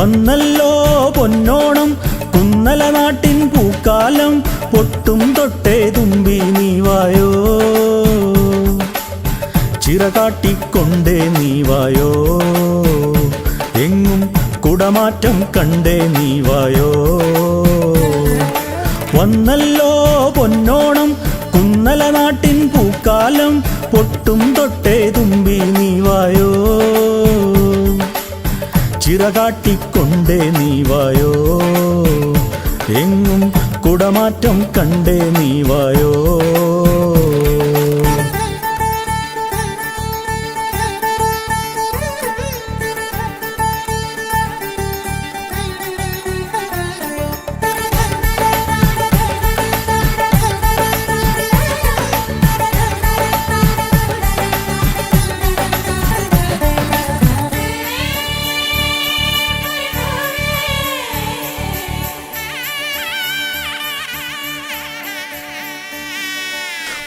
വന്നല്ലോ പൊന്നോണം കുന്നല നാട്ടിൻ പൂക്കാലം പൊട്ടും തൊട്ടേ തുമ്പി നീ വായോ ചിറകാട്ടിക്കൊണ്ടേ നീ വായോ എങ്ങും കുടമാറ്റം കണ്ടേ നീ വായോ വന്നല്ലോ പൊന്നോണം കുന്നല നാട്ടിൻ പൂക്കാലം പൊട്ടും തൊട്ടേ തുമ്പി നീ വായോ ചിറകാട്ടിക്കൊണ്ടേ നീ വായോ എങ്ങും കുടമാറ്റം കണ്ടേ നീ വായോ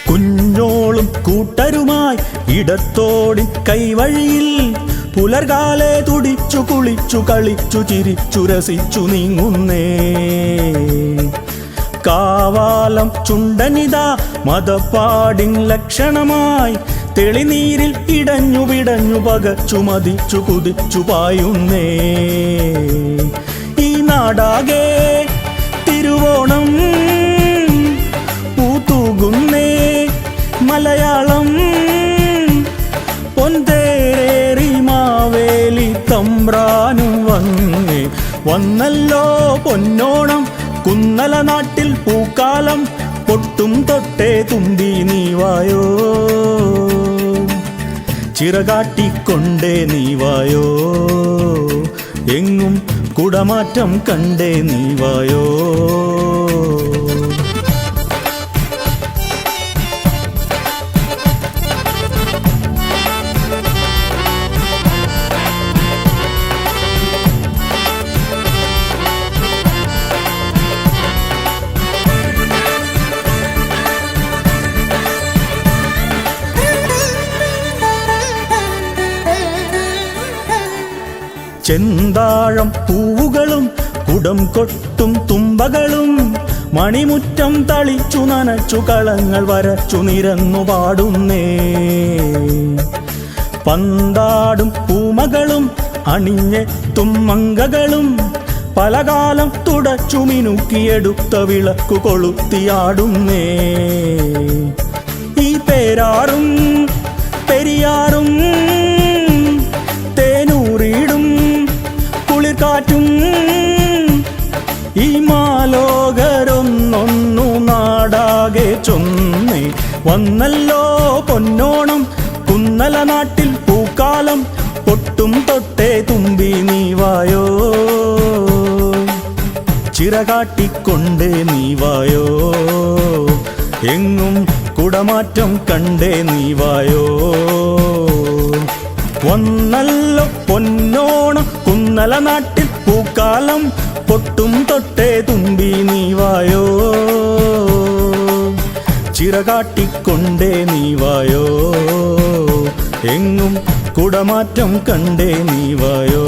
കുഞ്ഞോളും കൂട്ടരുമായി ഇടത്തോടി കൈവഴിയിൽ പുലർകാലെ തുടിച്ചു കുളിച്ചു കളിച്ചു ചിരിച്ചു രസിച്ചു നീങ്ങുന്നേ കാവാലം ചുണ്ടനിതാ മതപ്പാടിൻ ലക്ഷണമായി തെളിനീരിൽ ഇടഞ്ഞു വിടഞ്ഞു പകച്ചു മതിച്ചു കുതിച്ചു പായുന്നേ ഈ നാടാകെ തിരുവോണം പൂത്തൂകുന്നേ മലയാളം പൊന്തേറി മാവേലി തമ്പ്രാനും വന്നേ വന്നല്ലോ പൊന്നോണം കുന്നല നാട്ടിൽ പൂക്കാലം പൊട്ടും തൊട്ടേ തുമ്പി നീ വായോ ചിറകാട്ടിക്കൊണ്ടേ നീ വായോ എങ്ങും കുടമാറ്റം കണ്ടേ നീ വായോ ചെന്താഴം പൂവുകളും കുടം കൊട്ടും തുമ്പകളും മണിമുറ്റം തളിച്ചു നനച്ചു കളങ്ങൾ വരച്ചു നിരന്നു പാടുന്നേ പന്താടും പൂമകളും അണിഞ്ഞെത്തും മങ്കകളും പലകാലം തുടച്ചു മിനുക്കിയെടുത്ത വിളക്കു കൊളുത്തിയാടുന്നേ ഈ പേരാറും പെരിയാറും തേനൂറിടും കുളിർക്കാറ്റും ഈ മാലോകരൊന്നൊന്നു നാടാകെ ചൊന്നേ വന്നല്ലോ പൊന്നോണം കുന്നല നാട്ടിൽ പൂക്കാലം പൊട്ടും തൊട്ടേ തുമ്പി നീ വായോ ചിറകാട്ടിക്കൊണ്ടേ നീ വായോ എങ്ങും കുടമാറ്റം കണ്ടേ നീ വായോ വന്നല്ലോ പൊന്നോണം കുന്നല നാട്ടിൽ പൂക്കാലം പൊട്ടും തൊട്ടേ തുമ്പി നീ വായോ ചിറകാട്ടിക്കൊണ്ടേ നീ വായോ എങ്ങും കുടമാറ്റം കണ്ടേ നീ വായോ